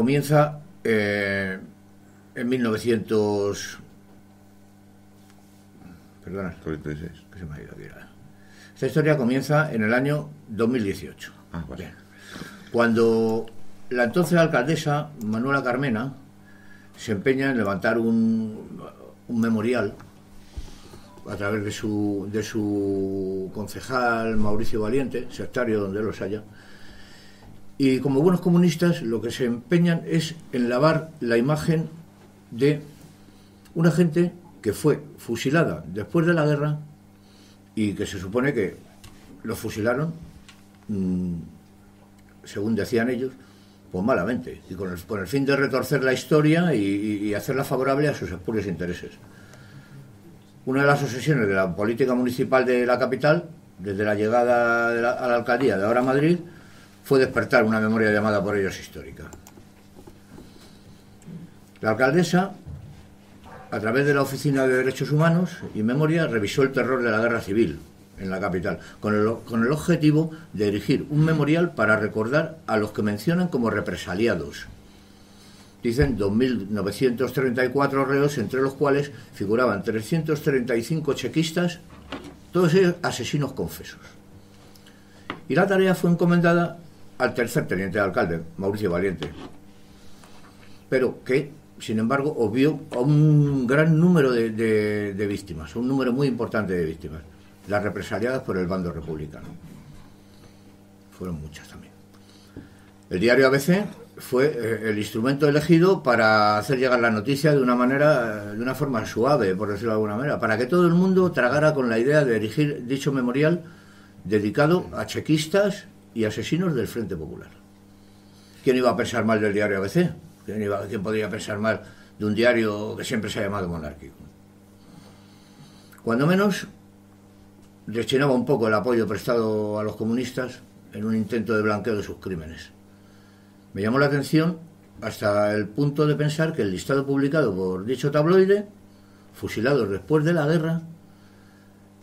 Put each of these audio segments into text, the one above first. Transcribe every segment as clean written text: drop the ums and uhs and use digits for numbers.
comienza en 1900... Perdona, 36. que se me ha ido aquí. Esta historia comienza en el año 2018. Vale. Bien. Cuando la entonces alcaldesa, Manuela Carmena, se empeña en levantar un memorial a través de su concejal Mauricio Valiente, sectario donde los haya, y como buenos comunistas lo que se empeñan es en lavar la imagen de una gente que fue fusilada después de la guerra y que se supone que los fusilaron, según decían ellos, pues malamente, y con el fin de retorcer la historia y hacerla favorable a sus espurios intereses. Una de las obsesiones de la política municipal de la capital, desde la llegada a la alcaldía de ahora Madrid, fue despertar una memoria llamada por ellos histórica. La alcaldesa, a través de la Oficina de Derechos Humanos y Memoria, revisó el terror de la guerra civil en la capital, con el objetivo de erigir un memorial para recordar a los que mencionan como represaliados. Dicen 2.934 reos, entre los cuales figuraban 335 chequistas, todos ellos asesinos confesos. Y la tarea fue encomendada al tercer teniente de alcalde, Mauricio Valiente, pero que, sin embargo, obvió a un gran número de víctimas, un número muy importante de víctimas, las represaliadas por el bando republicano. Fueron muchas también. El diario ABC fue el instrumento elegido para hacer llegar la noticia de una forma suave, por decirlo de alguna manera, para que todo el mundo tragara con la idea de erigir dicho memorial dedicado a chequistas y asesinos del Frente Popular. ¿Quién iba a pensar mal del diario ABC? ¿Quién podría pensar mal de un diario que siempre se ha llamado monárquico? Cuando menos destinaba un poco el apoyo prestado a los comunistas en un intento de blanqueo de sus crímenes. Me llamó la atención hasta el punto de pensar que el listado publicado por dicho tabloide, fusilados después de la guerra,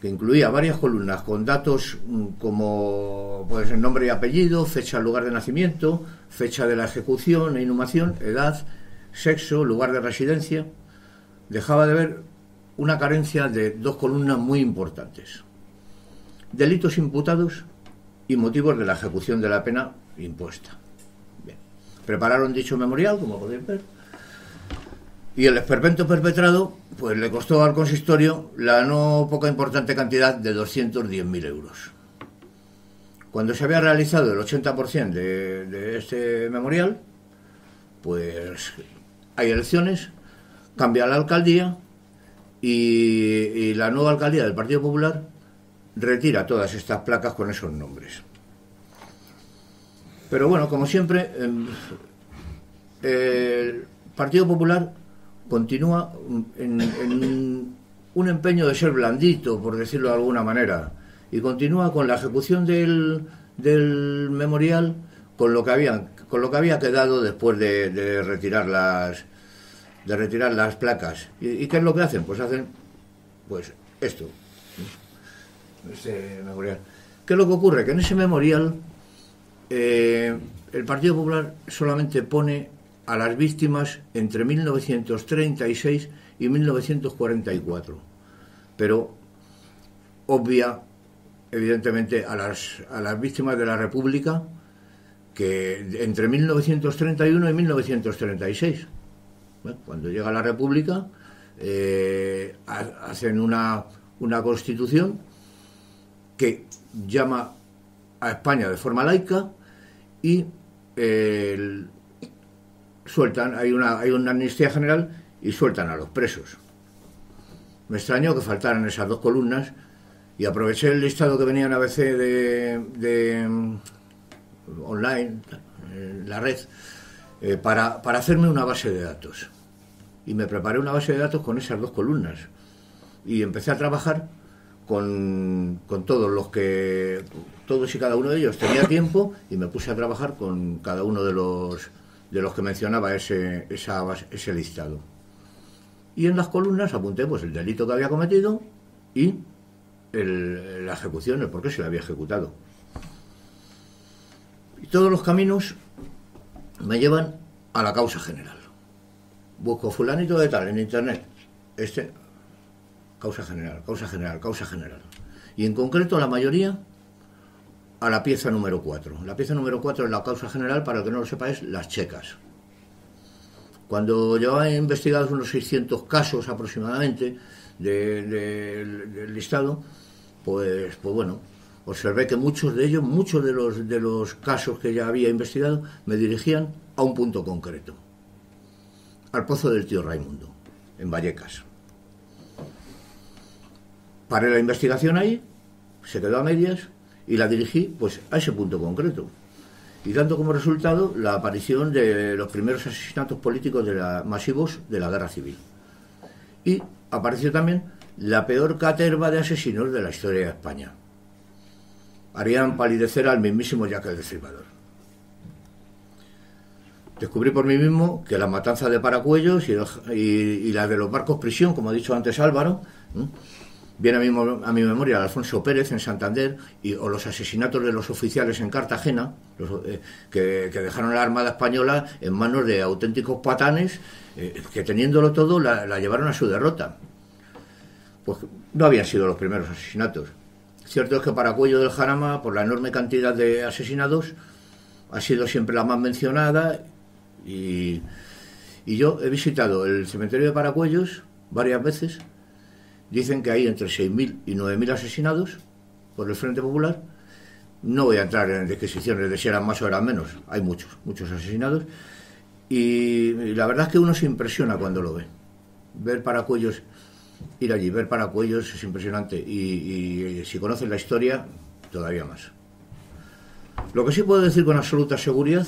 que incluía varias columnas con datos como pues el nombre y apellido, fecha, lugar de nacimiento, fecha de la ejecución e inhumación, edad, sexo, lugar de residencia, dejaba de ver una carencia de dos columnas muy importantes: delitos imputados y motivos de la ejecución de la pena impuesta. Bien. Prepararon dicho memorial, como podéis ver, y el esperpento perpetrado pues le costó al consistorio la no poca importante cantidad de 210.000 euros. Cuando se había realizado el 80% de este memorial, pues hay elecciones, cambia la alcaldía y la nueva alcaldía del Partido Popular retira todas estas placas con esos nombres. Pero bueno, como siempre, el Partido Popular continúa en un empeño de ser blandito, por decirlo de alguna manera, y continúa con la ejecución del memorial con lo que había quedado después de retirar las placas. ¿Y qué es lo que hacen? Pues hacen esto, este memorial. ¿Qué es lo que ocurre? Que en ese memorial el Partido Popular solamente pone a las víctimas entre 1936 y 1944, pero obvia evidentemente a las víctimas de la República, que entre 1931 y 1936, bueno, cuando llega la República, hacen una constitución que llama a España de forma laica y sueltan, hay una amnistía general y sueltan a los presos. Me extrañó que faltaran esas dos columnas y aproveché el listado que venía en ABC de online, la red, para hacerme una base de datos. Y me preparé una base de datos con esas dos columnas y empecé a trabajar con todos y cada uno de ellos tenía tiempo, y me puse a trabajar con cada uno de los que mencionaba ese listado. Y en las columnas apunté pues el delito que había cometido y la ejecución, el por qué se le había ejecutado. Y todos los caminos me llevan a la causa general. Busco fulanito de tal en internet, causa general, causa general, causa general. Y en concreto la mayoría a la pieza número 4. La pieza número 4 es la causa general, para el que no lo sepa, es las checas. Cuando llevaba investigados unos 600 casos aproximadamente del listado, pues bueno, observé que muchos de los casos que ya había investigado me dirigían a un punto concreto, al pozo del tío Raimundo, en Vallecas. Paré la investigación ahí, se quedó a medias y la dirigí pues a ese punto concreto, y dando como resultado la aparición de los primeros asesinatos políticos masivos de la guerra civil. Y apareció también la peor caterva de asesinos de la historia de España. Harían palidecer al mismísimo Jack el Destripador. Descubrí por mí mismo que la matanza de Paracuellos y la de los barcos prisión, como ha dicho antes Álvaro, viene a mi memoria Alfonso Pérez en Santander, o los asesinatos de los oficiales en Cartagena, que dejaron a la Armada Española en manos de auténticos patanes, que teniéndolo todo la llevaron a su derrota. Pues no habían sido los primeros asesinatos. Cierto es que Paracuello del Jarama, por la enorme cantidad de asesinados, ha sido siempre la más mencionada, y yo he visitado el cementerio de Paracuellos varias veces. Dicen que hay entre 6.000 y 9.000 asesinados por el Frente Popular. No voy a entrar en disquisiciones de si eran más o eran menos. Hay muchos asesinados. Y la verdad es que uno se impresiona cuando lo ve. Ver Paracuellos, ir allí, ver Paracuellos es impresionante. Y si conocen la historia, todavía más. Lo que sí puedo decir con absoluta seguridad,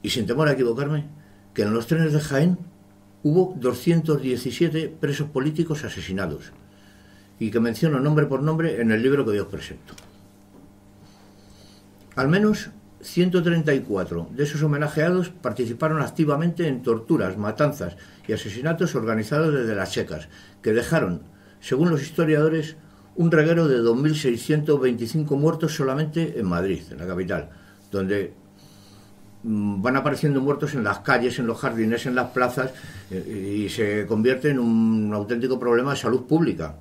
y sin temor a equivocarme, que en los trenes de Jaén hubo 217 presos políticos asesinados, y que menciono nombre por nombre en el libro que hoy os presento. Al menos 134 de esos homenajeados participaron activamente en torturas, matanzas y asesinatos organizados desde las checas, que dejaron, según los historiadores, un reguero de 2.625 muertos solamente en Madrid, en la capital, donde van apareciendo muertos en las calles, en los jardines, en las plazas, y se convierte en un auténtico problema de salud pública.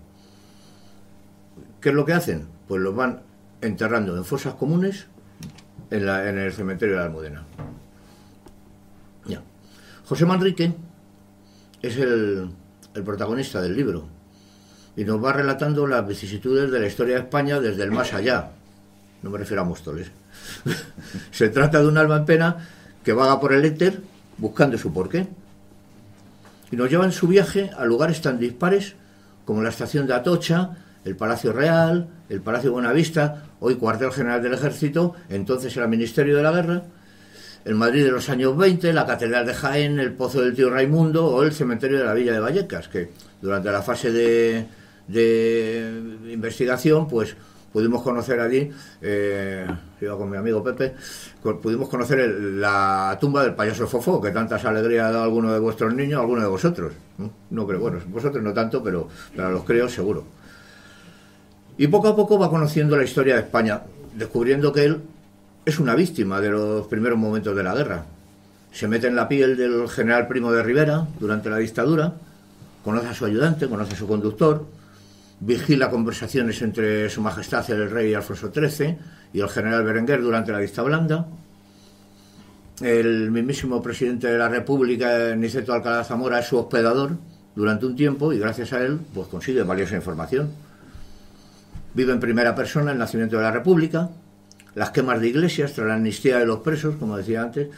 ¿Qué es lo que hacen? Pues los van enterrando en fosas comunes en el cementerio de la Almudena. Ya. José Manrique es el protagonista del libro, y nos va relatando las vicisitudes de la historia de España desde el más allá. No me refiero a Móstoles. Se trata de un alma en pena que vaga por el éter buscando su porqué, y nos lleva en su viaje a lugares tan dispares como la estación de Atocha, el Palacio Real, el Palacio Buenavista, hoy cuartel general del Ejército, entonces era Ministerio de la Guerra, el Madrid de los años 20, la Catedral de Jaén, el Pozo del Tío Raimundo o el cementerio de la Villa de Vallecas, que durante la fase de investigación pues pudimos conocer allí, iba con mi amigo Pepe, pudimos conocer la tumba del payaso Fofó, que tantas alegrías ha dado a alguno de vuestros niños, a alguno de vosotros. No creo, bueno, vosotros no tanto, pero a los críos seguro. Y poco a poco va conociendo la historia de España, descubriendo que él es una víctima de los primeros momentos de la guerra. Se mete en la piel del general Primo de Rivera durante la dictadura, conoce a su ayudante, conoce a su conductor, vigila conversaciones entre Su Majestad el Rey Alfonso XIII y el general Berenguer durante la dictadura blanda. El mismísimo presidente de la República, Niceto Alcalá Zamora, es su hospedador durante un tiempo, y gracias a él pues consigue valiosa información. Vive en primera persona el nacimiento de la República, las quemas de iglesias tras la amnistía de los presos, como decía antes,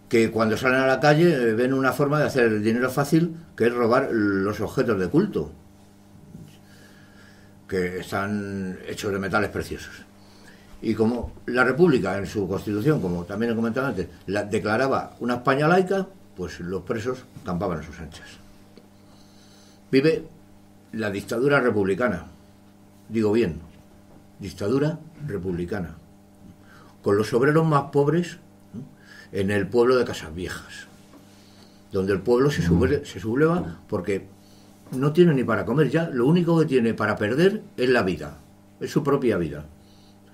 que cuando salen a la calle ven una forma de hacer dinero fácil, que es robar los objetos de culto, que están hechos de metales preciosos. Y como la República en su Constitución, como también he comentado antes, declaraba una España laica, pues los presos campaban a sus anchas. Vive la dictadura republicana, digo bien, dictadura republicana, con los obreros más pobres en el pueblo de Casasviejas, donde el pueblo se subleva porque no tiene ni para comer ya, lo único que tiene para perder es la vida, es su propia vida.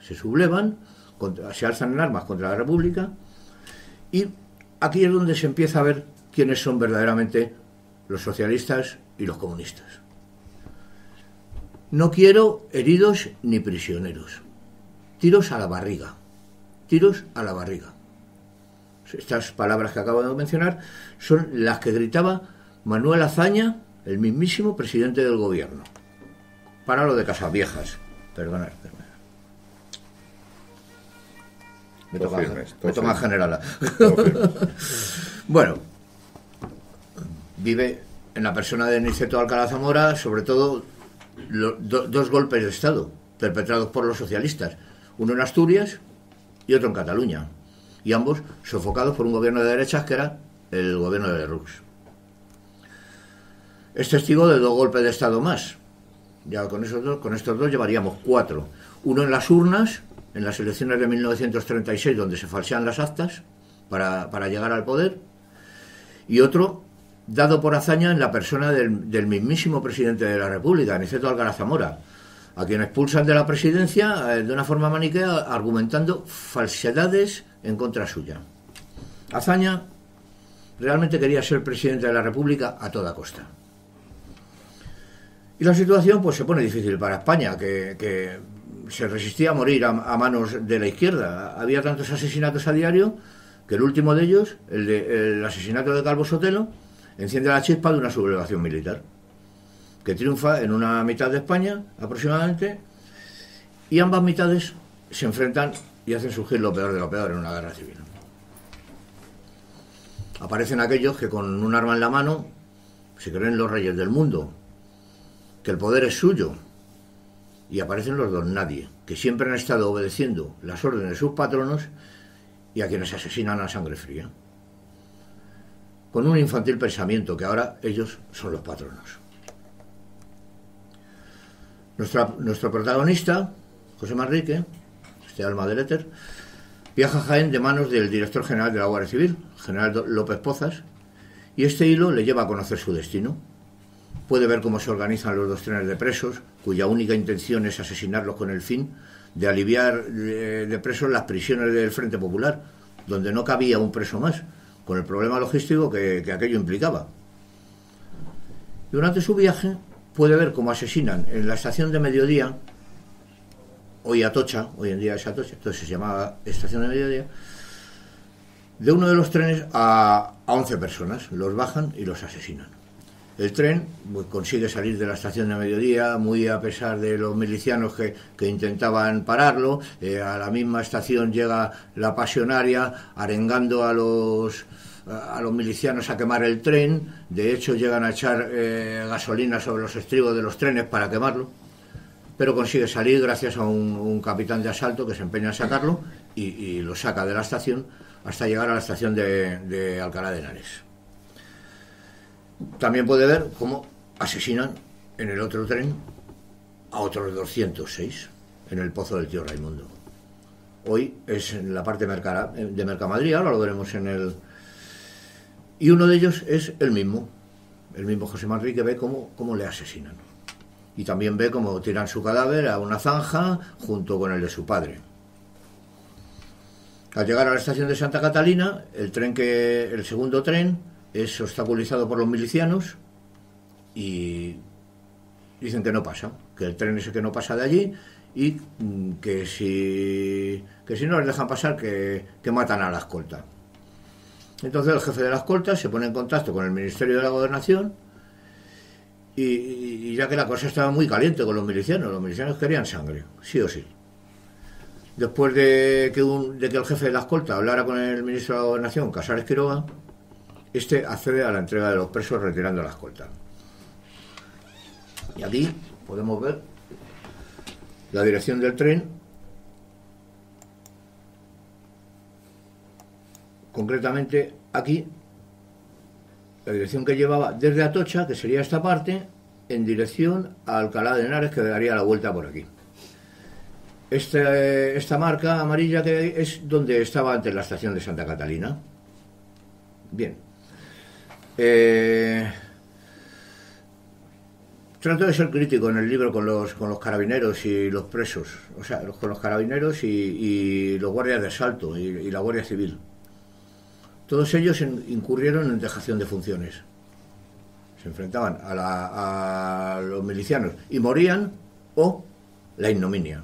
Se sublevan, se alzan en armas contra la República, y aquí es donde se empieza a ver quiénes son verdaderamente los socialistas y los comunistas. No quiero heridos ni prisioneros. Tiros a la barriga. Tiros a la barriga. Estas palabras que acabo de mencionar son las que gritaba Manuel Azaña, el mismísimo presidente del gobierno. Para lo de Casaviejas. Perdonad. Me toca generala. Bueno, vive en la persona de Niceto Alcalá Zamora, sobre todo, dos golpes de Estado perpetrados por los socialistas. Uno en Asturias y otro en Cataluña. Y ambos sofocados por un gobierno de derechas que era el gobierno de Lerroux. Es testigo de 2 golpes de Estado más. Ya con estos dos llevaríamos 4. Uno en las urnas, en las elecciones de 1936, donde se falsean las actas para llegar al poder, y otro dado por Azaña en la persona del mismísimo presidente de la República, Niceto Alcalá Zamora, a quien expulsan de la presidencia de una forma maniquea, argumentando falsedades en contra suya. Azaña realmente quería ser presidente de la República a toda costa. Y la situación pues se pone difícil para España, que se resistía a morir a manos de la izquierda. Había tantos asesinatos a diario que el último de ellos, el asesinato de Calvo Sotelo, enciende la chispa de una sublevación militar que triunfa en una mitad de España aproximadamente, y ambas mitades se enfrentan y hacen surgir lo peor de lo peor en una guerra civil. Aparecen aquellos que con un arma en la mano se creen los reyes del mundo, que el poder es suyo, y aparecen los don nadie, que siempre han estado obedeciendo las órdenes de sus patronos y a quienes asesinan a sangre fría, con un infantil pensamiento que ahora ellos son los patronos. Nuestro protagonista, José Manrique, este alma del éter, viaja a Jaén de manos del director general de la Guardia Civil, general López Pozas, y este hilo le lleva a conocer su destino. Puede ver cómo se organizan los 2 trenes de presos, cuya única intención es asesinarlos con el fin de aliviar de presos las prisiones del Frente Popular, donde no cabía un preso más, con el problema logístico que aquello implicaba. Durante su viaje puede ver cómo asesinan en la estación de Mediodía, hoy Atocha, hoy en día es Atocha, entonces se llamaba estación de Mediodía, de uno de los trenes a 11 personas, los bajan y los asesinan. El tren pues, consigue salir de la estación de Mediodía, muy a pesar de los milicianos que intentaban pararlo. A la misma estación llega la pasionaria arengando a los milicianos a quemar el tren. De hecho llegan a echar gasolina sobre los estribos de los trenes para quemarlo, pero consigue salir gracias a un capitán de asalto que se empeña en sacarlo y lo saca de la estación hasta llegar a la estación de Alcalá de Henares. También puede ver cómo asesinan en el otro tren a otros 206 en el Pozo del Tío Raimundo. Hoy es en la parte de Mercamadrid, ahora lo veremos en el... Y uno de ellos es el mismo José Manrique, ve cómo le asesinan. Y también ve cómo tiran su cadáver a una zanja junto con el de su padre. Al llegar a la estación de Santa Catalina, el segundo tren es obstaculizado por los milicianos y dicen que no pasa, que el tren es el que no pasa de allí y que si no les dejan pasar que matan a la escolta. Entonces el jefe de la escolta se pone en contacto con el Ministerio de la Gobernación y ya que la cosa estaba muy caliente con los milicianos querían sangre, sí o sí. Después de que el jefe de la escolta hablara con el ministro de la Gobernación, Casares Quiroga, este accede a la entrega de los presos retirando la escolta. Y aquí podemos ver la dirección del tren, concretamente aquí, la dirección que llevaba desde Atocha, que sería esta parte, en dirección a Alcalá de Henares, que daría la vuelta por aquí. Esta marca amarilla que es donde estaba antes la estación de Santa Catalina. Bien. Trato de ser crítico en el libro con los carabineros y los presos, o sea, con los carabineros y los guardias de asalto y la Guardia Civil. todos ellos incurrieron en dejación de funciones. Se enfrentaban a los milicianos y morían, o la ignominia.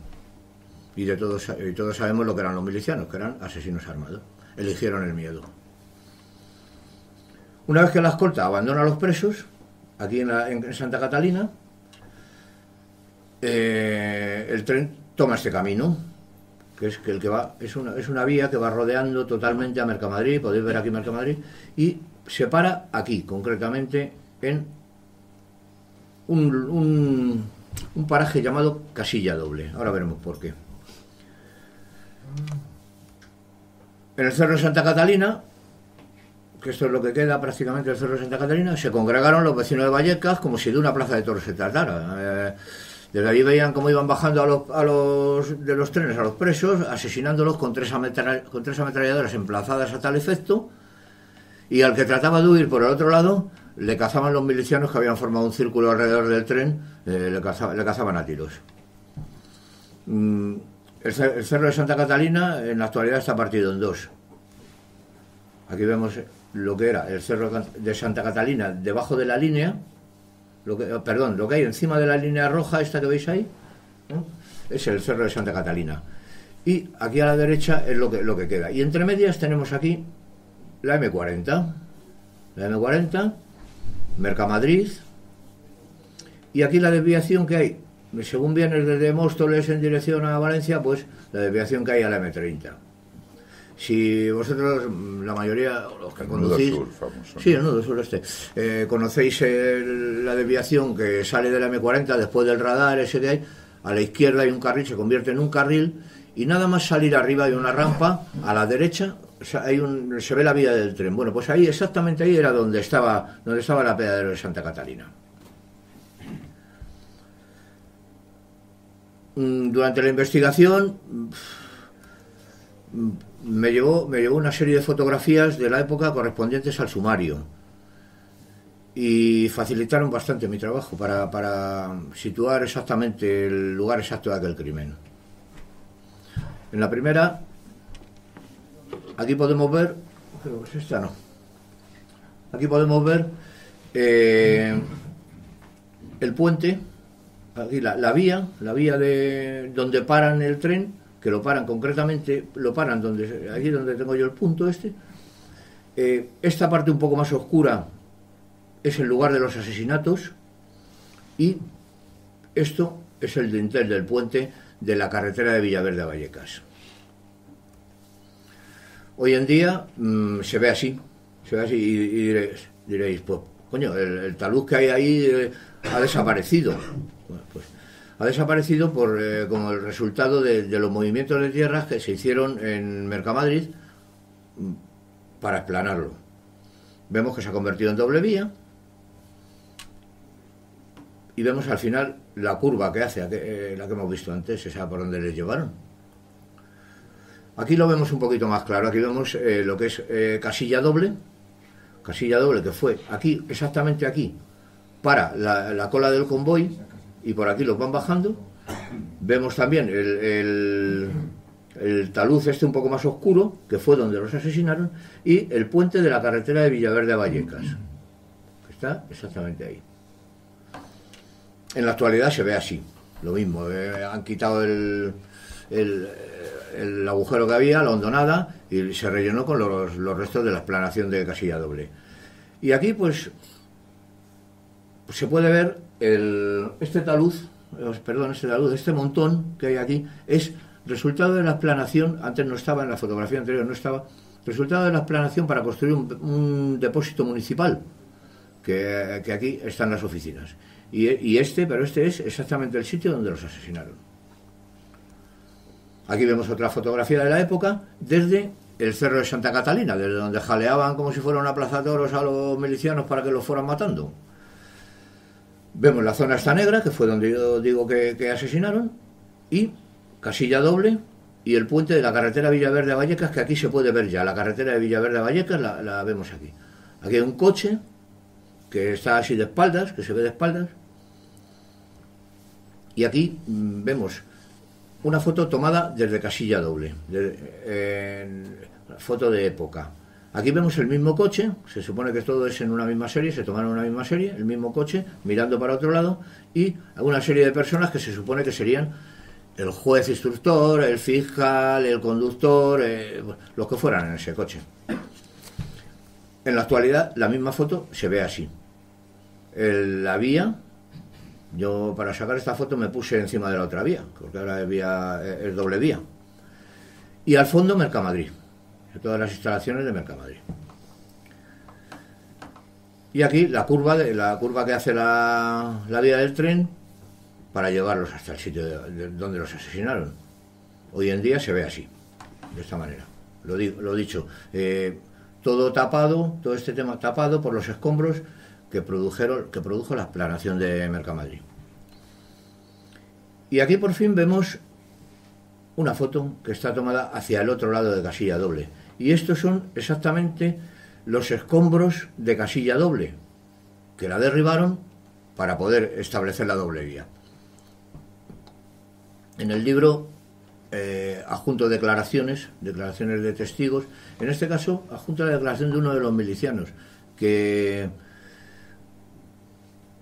Y todos sabemos lo que eran los milicianos, que eran asesinos armados. Eligieron el miedo. Una vez que la escolta abandona a los presos, aquí en Santa Catalina, el tren toma este camino, que es que el que va es una vía que va rodeando totalmente a Mercamadrid. Podéis ver aquí Mercamadrid, y se para aquí, concretamente en un paraje llamado Casilla Doble. Ahora veremos por qué. En el Cerro de Santa Catalina, que esto es lo que queda prácticamente del Cerro de Santa Catalina, se congregaron los vecinos de Vallecas como si de una plaza de toros se tratara. Desde allí veían cómo iban bajando de los trenes a los presos, asesinándolos con tres ametralladoras emplazadas a tal efecto, y al que trataba de huir por el otro lado, le cazaban los milicianos que habían formado un círculo alrededor del tren, le cazaban a tiros. El Cerro de Santa Catalina en la actualidad está partido en dos. Aquí vemos lo que era el Cerro de Santa Catalina debajo de la línea, lo que hay encima de la línea roja, esta que veis ahí, ¿no? Es el Cerro de Santa Catalina. Y aquí a la derecha es lo que queda. Y entre medias tenemos aquí la M40. La M40, Mercamadrid. Y aquí la desviación que hay, según vienes desde Móstoles en dirección a Valencia, pues la desviación que hay a la M30. Si vosotros, la mayoría, los que conducís, Nudo Sur, famoso, sí, el Nudo Sur conocéis la desviación que sale de la M40 después del radar ese que hay, a la izquierda hay un carril, se convierte en un carril, y nada más salir arriba hay una rampa, a la derecha se ve la vía del tren. Bueno, pues ahí, exactamente ahí era donde estaba la apeadero de Santa Catalina. Durante la investigación me llevó una serie de fotografías de la época correspondientes al sumario, y facilitaron bastante mi trabajo para situar exactamente el lugar exacto de aquel crimen. En la primera, aquí podemos ver, creo que es esta, no, aquí podemos ver el puente, aquí la vía de donde paran el tren, que lo paran concretamente, aquí donde tengo yo el punto este. Esta parte un poco más oscura es el lugar de los asesinatos, y esto es el dintel del puente de la carretera de Villaverde a Vallecas. Hoy en día se ve así y diréis, pues coño, el talud que hay ahí ha desaparecido. Bueno, pues ha desaparecido como el resultado de los movimientos de tierras que se hicieron en Mercamadrid para explanarlo. Vemos que se ha convertido en doble vía, y vemos al final la curva que hace, la que hemos visto antes, esa por donde les llevaron. Aquí lo vemos un poquito más claro. Aquí vemos lo que es Casilla Doble, que fue aquí, exactamente aquí, para la cola del convoy, y por aquí los van bajando. Vemos también el talud este un poco más oscuro, que fue donde los asesinaron, y el puente de la carretera de Villaverde a Vallecas, que está exactamente ahí. En la actualidad se ve así, lo mismo. Han quitado el agujero que había, la hondonada, y se rellenó con los restos de la explanación de Casilla Doble. Y aquí pues se puede ver este montón que hay aquí, es resultado de la explanación. Antes no estaba, en la fotografía anterior no estaba, resultado de la explanación para construir un depósito municipal, que aquí están las oficinas. Pero este es exactamente el sitio donde los asesinaron. Aquí vemos otra fotografía de la época desde el Cerro de Santa Catalina, desde donde jaleaban como si fuera una plaza de toros a los milicianos para que los fueran matando. Vemos la zona esta negra, que fue donde yo digo que asesinaron, y Casilla Doble y el puente de la carretera Villaverde a Vallecas, que aquí se puede ver ya. La carretera de Villaverde a Vallecas la vemos aquí. Aquí hay un coche que está así de espaldas, que se ve de espaldas, y aquí vemos una foto tomada desde Casilla Doble, foto de época. Aquí vemos el mismo coche, se supone que todo es en una misma serie, se tomaron una misma serie, el mismo coche, mirando para otro lado, y una serie de personas que se supone que serían el juez instructor, el fiscal, el conductor, los que fueran en ese coche. En la actualidad, la misma foto se ve así. La vía, yo para sacar esta foto me puse encima de la otra vía, porque ahora es doble vía. Y al fondo, Mercamadrid, todas las instalaciones de Mercamadrid. Y aquí la curva que hace la vía del tren para llevarlos hasta el sitio donde los asesinaron. Hoy en día se ve así, de esta manera. Lo dicho, todo tapado, todo este tema tapado por los escombros que produjo la explanación de Mercamadrid. Y aquí por fin vemos una foto que está tomada hacia el otro lado de Casilla Doble. Y estos son exactamente los escombros de Casilla Doble, que la derribaron para poder establecer la doble vía. En el libro adjunto declaraciones de testigos. En este caso, adjunto la declaración de uno de los milicianos, que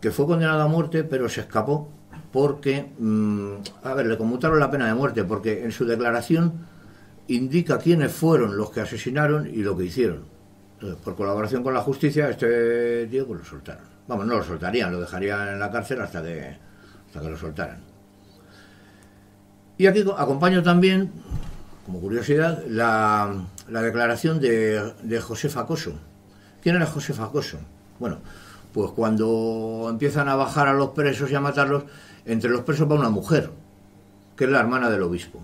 fue condenado a muerte, pero se escapó porque, le conmutaron la pena de muerte, porque en su declaración indica quiénes fueron los que asesinaron y lo que hicieron. Entonces, por colaboración con la justicia, este tío pues lo soltaron. Vamos, no lo soltarían, lo dejarían en la cárcel hasta que lo soltaran. Y aquí acompaño también, como curiosidad, la declaración de Josefa Coso. ¿Quién era Josefa Coso? Bueno, pues cuando empiezan a bajar a los presos y a matarlos, entre los presos va una mujer, que es la hermana del obispo.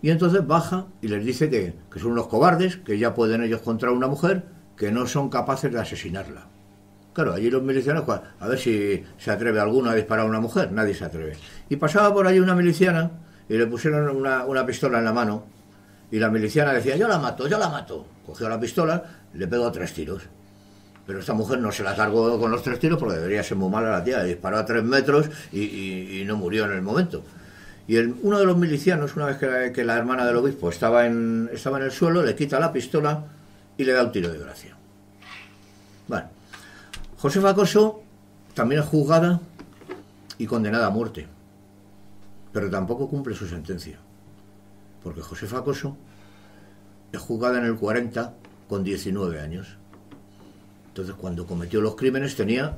Y entonces baja y les dice que son unos cobardes, que ya pueden ellos contra una mujer, que no son capaces de asesinarla. Claro, allí los milicianos, a ver si se atreve alguno a disparar a una mujer, nadie se atreve. Y pasaba por allí una miliciana y le pusieron una pistola en la mano y la miliciana decía, yo la mato. Cogió la pistola y le pegó 3 tiros. Pero esta mujer no se la cargó con los 3 tiros porque debería ser muy mala la tía, le disparó a 3 metros y no murió en el momento. Y uno de los milicianos, una vez que la hermana del obispo estaba en el suelo, le quita la pistola y le da un tiro de gracia. Bueno, Josefa Coso también es juzgada y condenada a muerte, pero tampoco cumple su sentencia, porque Josefa Coso es juzgada en el 40 con 19 años. Entonces, cuando cometió los crímenes tenía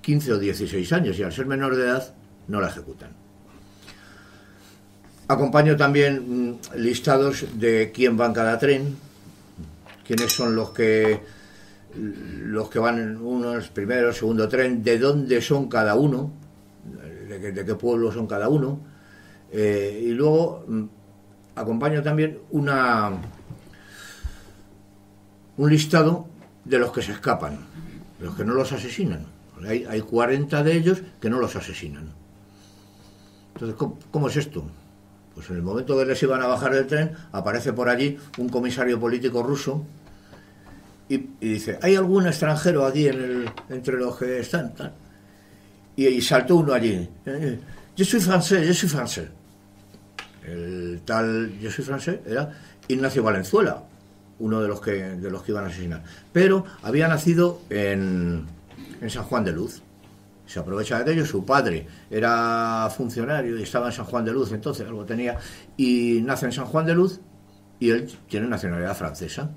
15 o 16 años y al ser menor de edad no la ejecutan. Acompaño también listados de quién va en cada tren, quiénes son los que van en unos primero, segundo tren, de dónde son cada uno, de qué pueblo son cada uno, y luego acompaño también un listado de los que se escapan, de los que no los asesinan. Hay 40 de ellos que no los asesinan. Entonces, ¿cómo es esto? Pues en el momento que les iban a bajar del tren, aparece por allí un comisario político ruso y dice, ¿hay algún extranjero aquí entre los que están? Y saltó uno allí. Yo soy francés. El tal yo soy francés era Ignacio Valenzuela, uno de los que iban a asesinar. Pero había nacido en San Juan de Luz. Se aprovecha de aquello, su padre era funcionario y estaba en San Juan de Luz, entonces algo tenía, y nace en San Juan de Luz y él tiene nacionalidad francesa.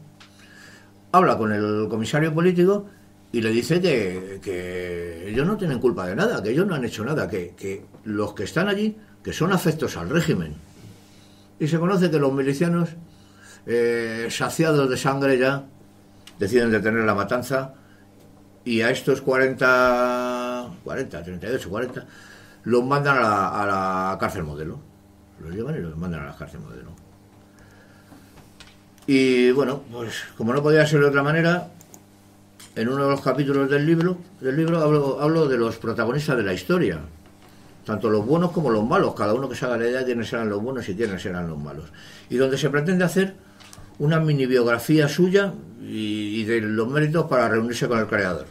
Habla con el comisario político y le dice que ellos no tienen culpa de nada, que ellos no han hecho nada, que los que están allí, que son afectos al régimen. Y se conoce que los milicianos, saciados de sangre ya, deciden detener la matanza y a estos 38, 40, los mandan a la cárcel modelo. Los llevan y los mandan a la cárcel modelo. Y bueno, pues como no podía ser de otra manera, en uno de los capítulos del libro hablo de los protagonistas de la historia, tanto los buenos como los malos, cada uno que se haga la idea de quiénes eran los buenos y quiénes eran los malos, y donde se pretende hacer una mini biografía suya y de los méritos para reunirse con el creador.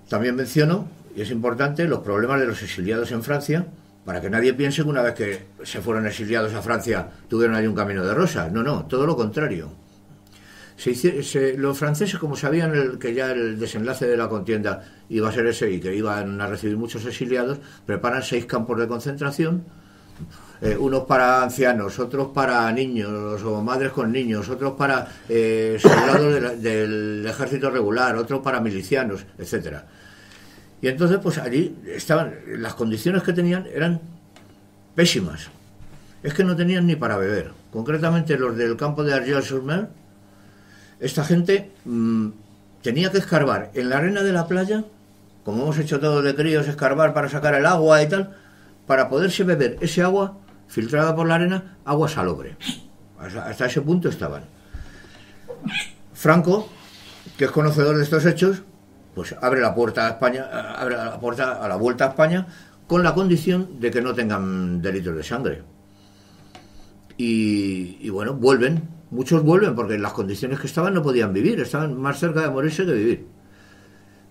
También menciono, y es importante, los problemas de los exiliados en Francia, para que nadie piense que una vez que se fueron exiliados a Francia tuvieron ahí un camino de rosas. No, todo lo contrario. Los franceses, como sabían que ya el desenlace de la contienda iba a ser ese y que iban a recibir muchos exiliados, preparan 6 campos de concentración, unos para ancianos, otros para niños o madres con niños, otros para soldados del ejército regular, otros para milicianos, etcétera. Y entonces, pues allí estaban, las condiciones que tenían eran pésimas. Es que no tenían ni para beber. Concretamente los del campo de Argel-sur-Mer, esta gente tenía que escarbar en la arena de la playa, como hemos hecho todos de críos, escarbar para sacar el agua y tal, para poderse beber ese agua filtrada por la arena, agua salobre. Hasta ese punto estaban. Franco, que es conocedor de estos hechos, pues abre la puerta a España, abre la puerta a la vuelta a España, con la condición de que no tengan delitos de sangre. Y bueno, vuelven, muchos vuelven, porque en las condiciones que estaban no podían vivir, estaban más cerca de morirse que vivir.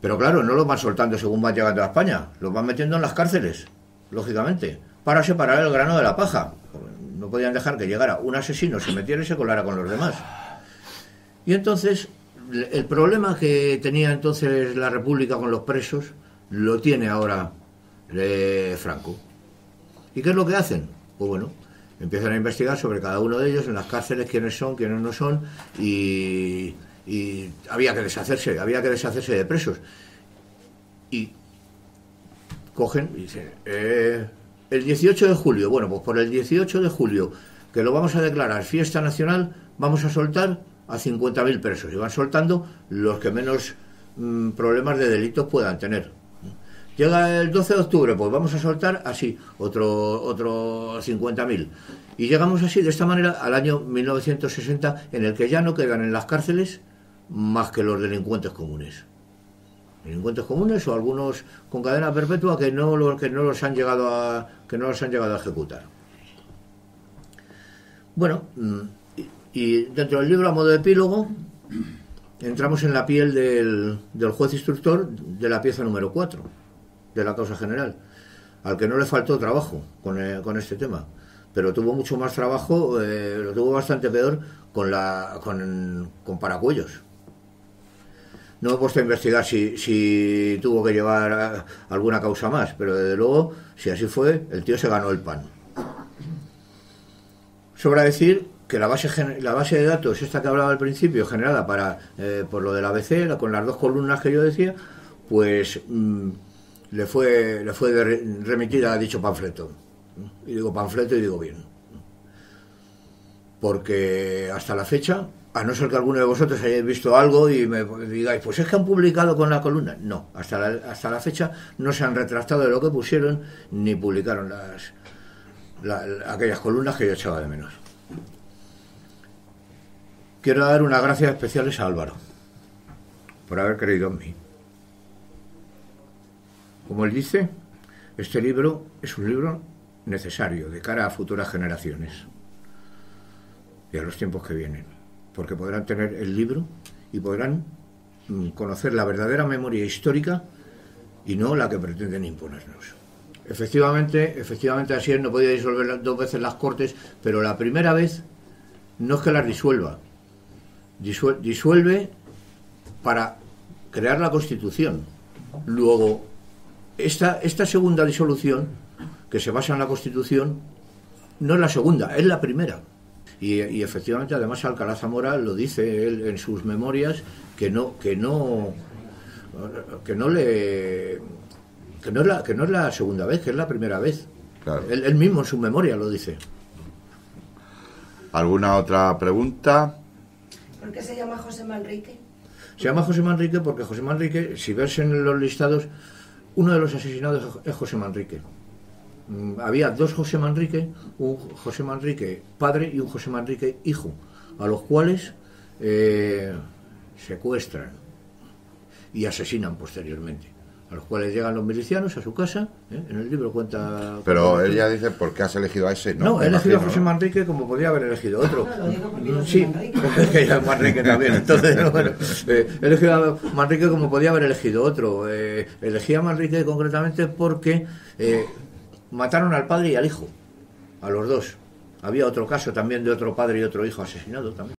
Pero claro, no los van soltando según van llegando a España, los van metiendo en las cárceles, lógicamente, para separar el grano de la paja. No podían dejar que llegara un asesino, se metiera y se colara con los demás. Y entonces, el problema que tenía entonces la República con los presos, lo tiene ahora Franco. ¿Y qué es lo que hacen? Pues bueno, empiezan a investigar sobre cada uno de ellos en las cárceles, quiénes son, quiénes no son, y había que deshacerse de presos. Y cogen y dicen, el 18 de julio, bueno, pues por el 18 de julio, que lo vamos a declarar fiesta nacional, vamos a soltar a 50.000 presos, y van soltando los que menos problemas de delitos puedan tener. Llega el 12 de octubre, pues vamos a soltar así, otro 50.000. Y llegamos así, de esta manera, al año 1960, en el que ya no quedan en las cárceles más que los delincuentes comunes. Delincuentes comunes o algunos con cadena perpetua que no los han llegado a ejecutar. Bueno, y dentro del libro, a modo de epílogo, entramos en la piel del juez instructor de la pieza número 4 de la causa general, al que no le faltó trabajo con este tema, pero tuvo mucho más trabajo, lo tuvo bastante peor con Paracuellos. No me he puesto a investigar si tuvo que llevar alguna causa más, pero desde luego, si así fue, el tío se ganó el pan. Sobra decir que la base de datos, esta que hablaba al principio, generada por lo del ABC, con las 2 columnas que yo decía, pues le fue remitida a dicho panfleto. Y digo panfleto y digo bien. Porque hasta la fecha, a no ser que alguno de vosotros hayáis visto algo y me digáis, pues es que han publicado con la columna. No, hasta la fecha no se han retractado de lo que pusieron, ni publicaron aquellas columnas que yo echaba de menos. Quiero dar unas gracias especiales a Álvaro por haber creído en mí. Como él dice, este libro es un libro necesario de cara a futuras generaciones y a los tiempos que vienen, porque podrán tener el libro y podrán conocer la verdadera memoria histórica y no la que pretenden imponernos. Efectivamente así es, no podía disolver 2 veces las Cortes, pero la primera vez no es que las disuelva, disuelve para crear la Constitución. Luego, esta segunda disolución, que se basa en la Constitución, no es la segunda, es la primera. Y efectivamente, además, Alcalá Zamora lo dice él en sus memorias, que no es la segunda vez, que es la primera vez. Claro. Él mismo en su memoria lo dice. ¿Alguna otra pregunta? ¿Por qué se llama José Manrique? Se llama José Manrique porque José Manrique, si ves en los listados, uno de los asesinados es José Manrique. Había 2 José Manrique, un José Manrique padre y un José Manrique hijo, a los cuales secuestran y asesinan posteriormente, a los cuales llegan los milicianos a su casa, en el libro cuenta... Pero ella dice, ¿por qué has elegido a ese? No, he elegido a José Manrique como podía haber elegido otro. No, lo digo porque Sí, Manrique. que ya Manrique también, entonces, bueno, he elegido a Manrique como podía haber elegido otro. Elegí a Manrique concretamente porque mataron al padre y al hijo, a los 2. Había otro caso también de otro padre y otro hijo asesinado también.